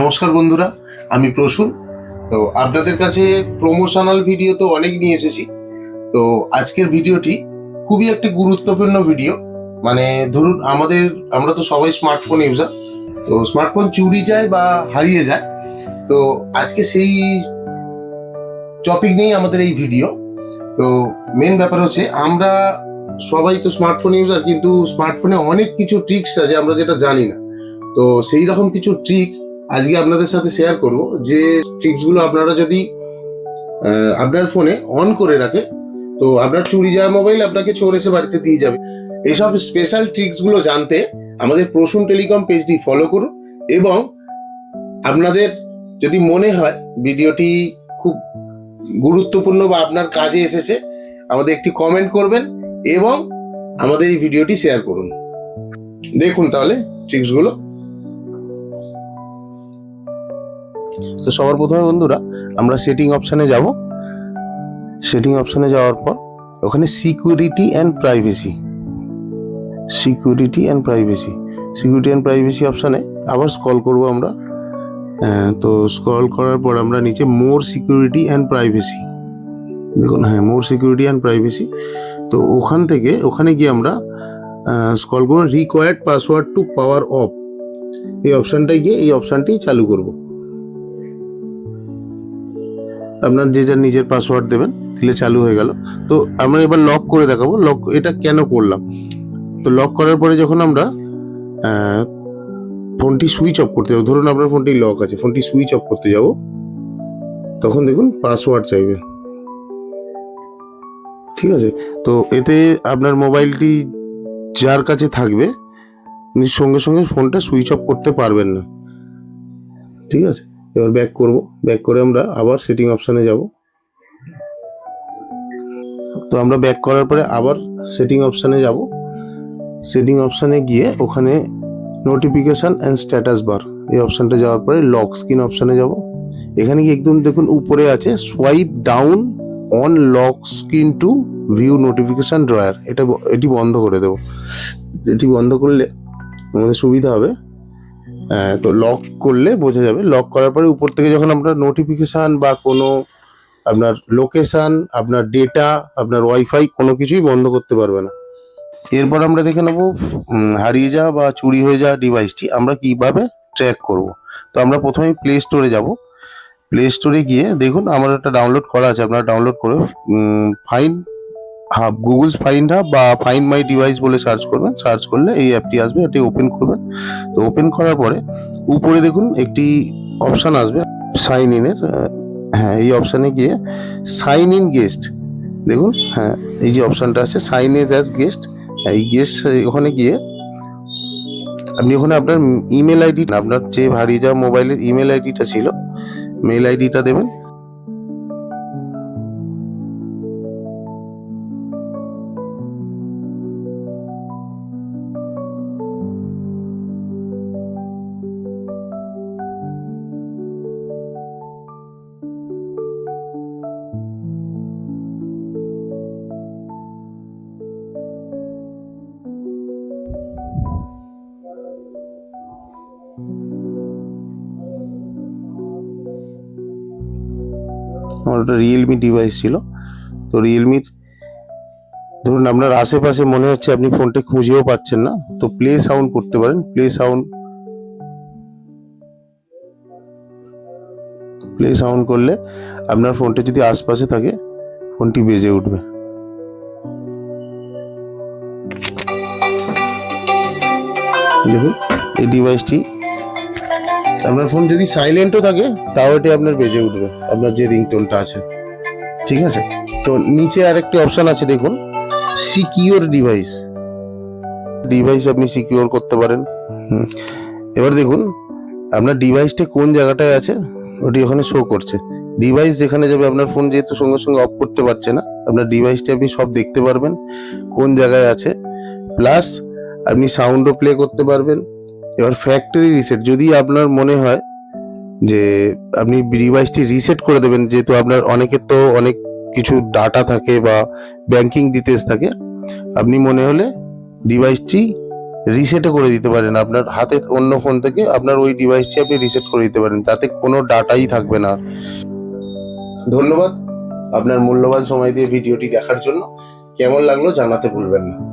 নমস্কার বন্ধুরা, আমি প্রসূন। তো আপনাদের কাছে প্রমোশনাল ভিডিও তো অনেক নিয়ে এসেছি। তো আজকের ভিডিওটি খুবই একটি গুরুত্বপূর্ণ ভিডিও। মানে ধরুন আমরা তো সবাই স্মার্টফোন ইউজার। তো স্মার্টফোন চুরি যায় বা হারিয়ে যায়। তো আজকে সেই টপিক নিয়েই আমাদের এই ভিডিও। তো মেন ব্যাপার হচ্ছে আমরা সবাই তো স্মার্টফোন ইউজার, কিন্তু স্মার্টফোনে অনেক কিছু ট্রিক্স আছে আমরা যেটা জানি না। তো সেই রকম কিছু ট্রিক্স আজকে আপনাদের সাথে শেয়ার করব, যে ট্রিক্সগুলো আপনারা যদি আপনার ফোনে অন করে রাখে, তো আপনার চুরি যাওয়া মোবাইল আপনাকে চোর এসে বাড়িতে দিয়ে যাবে। এইসব স্পেশাল ট্রিক্সগুলো জানতে আমাদের প্রসূন টেলিকম পেজটি ফলো করুন, এবং আপনাদের যদি মনে হয় ভিডিওটি খুব গুরুত্বপূর্ণ বা আপনার কাজে এসেছে, আমাদের একটি কমেন্ট করবেন এবং আমাদের এই ভিডিওটি শেয়ার করুন। দেখুন তাহলে ট্রিক্সগুলো। তো সবার প্রথমে বন্ধুরা, আমরা সেটিং অপশানে যাব। সেটিং অপশানে যাওয়ার পর ওখানে সিকিউরিটি অ্যান্ড প্রাইভেসি অপশানে আবার স্ক্রল করব আমরা। তো স্ক্রল করার পর আমরা নিচে মোর সিকিউরিটি অ্যান্ড প্রাইভেসি, দেখুন, মোর সিকিউরিটি অ্যান্ড প্রাইভেসি। তো ওখানে গিয়ে আমরা স্ক্রল করব required password to power off, এই অপশানটায় গিয়ে এই অপশানটি চালু করব। আপনার যে যার নিজের পাসওয়ার্ড দেবেন, দিলে চালু হয়ে গেল। তো আমরা এবার লক করে দেখাবো লক এটা কেন করলাম। তো লক করার পরে যখন আমরা ফোনটি সুইচ অফ করতে যাবো, ধরুন আপনার ফোনটি লক আছে, ফোনটি সুইচ অফ করতে যাব, তখন দেখুন পাসওয়ার্ড চাইবে। ঠিক আছে, তো এতে আপনার মোবাইলটি যার কাছে থাকবে সঙ্গে সঙ্গে ফোনটা সুইচ অফ করতে পারবেন না। ঠিক আছে, এবার ব্যাক করে আমরা আবার সেটিং অপশানে যাব। তো আমরা ব্যাক করার পরে আবার সেটিং অপশানে যাব। সেটিং অপশানে গিয়ে ওখানে নোটিফিকেশান অ্যান্ড স্ট্যাটাস বার, এই অপশানটা যাওয়ার পরে লক স্ক্রিন অপশানে যাব। এখানে গিয়ে একদম দেখুন উপরে আছে swipe down on lock screen two view notification drawer, এটি বন্ধ করে দেবো। এটি বন্ধ করলে আমাদের সুবিধা হবে। তো লক করলে বোঝা যাবে। লক করার পরে উপর থেকে যখন আমরা নোটিফিকেশান বা কোনো আপনার লোকেশান, আপনার ডেটা, আপনার ওয়াইফাই কোনো কিছুই বন্ধ করতে পারবে না। এরপর আমরা দেখে নেব হারিয়ে যাওয়া বা চুরি হয়ে যাওয়া ডিভাইসটি আমরা কিভাবে ট্র্যাক করব। তো আমরা প্রথমেই প্লে স্টোরে যাব। প্লে স্টোরে গিয়ে দেখুন আমার একটা ডাউনলোড করা আছে, আপনারা ডাউনলোড করে গুগলস ফাইন্ড হাব বা ফাইন্ড মাই ডিভাইস বলে সার্চ করবেন। সার্চ করলে এই অ্যাপটি আসবে, এটি ওপেন করবেন। তো ওপেন করার পরে উপরে দেখুন একটি অপশান আসবে সাইন ইনের। এই অপশানে গিয়ে সাইন ইন গেস্ট, দেখুন, এই যে অপশানটা আছে সাইন ইন অ্যাজ গেস্ট, এই গেস্ট ওখানে গিয়ে আপনি ওখানে আপনার ইমেল আইডি, আপনার যে হারিয়ে যাওয়া মোবাইলের ইমেল আইডিটা ছিল, মেল আইডিটা দেবেন। আমার একটা রিয়েলমি ডিভাইস ছিল। তো রিয়েলমির ধরুন আপনার আশেপাশে মনে হচ্ছে আপনি ফোনটা খুঁজেও পাচ্ছেন না, তো প্লে সাউন্ড করতে পারেন। প্লে সাউন্ড করলে আপনার ফোনটা যদি আশপাশে থাকে ফোনটি বেজে উঠবে। দেখুন এই ডিভাইসটি, আপনার ফোন যদি সাইলেন্টও থাকে তাও এটি আপনার বেজে উঠবে, আপনার যে রিংটোনটা আছে। ঠিক আছে, তো নিচে আরেকটি অপশান আছে দেখুন সিকিউর ডিভাইস আপনি সিকিউর করতে পারেন। এবার দেখুন আপনার ডিভাইসটা কোন জায়গাটায় আছে ওটি ওখানে শো করছে। ডিভাইস যেখানে যাবে, আপনার ফোন যেহেতু সঙ্গে সঙ্গে অফ করতে পারছে না, আপনার ডিভাইসটা আপনি সব দেখতে পারবেন কোন জায়গায় আছে, প্লাস আপনি সাউন্ডও প্লে করতে পারবেন। এবার ফ্যাক্টরি রিসেট, যদি আপনার মনে হয় যে আপনি ডিভাইসটি রিসেট করে দেবেন, যেহেতু আপনার অনেকের তো অনেক কিছু ডাটা থাকে বা ব্যাংকিং ডিটেলস থাকে, আপনি মনে হলে ডিভাইসটি রিসেটও করে দিতে পারেন। আপনার হাতে অন্য ফোন থেকে আপনার ওই ডিভাইসটি আপনি রিসেট করে দিতে পারেন, তাতে কোনো ডাটাই থাকবে না। ধন্যবাদ আপনার মূল্যবান সময় দিয়ে ভিডিওটি দেখার জন্য। কেমন লাগলো জানাতে ভুলবেন না।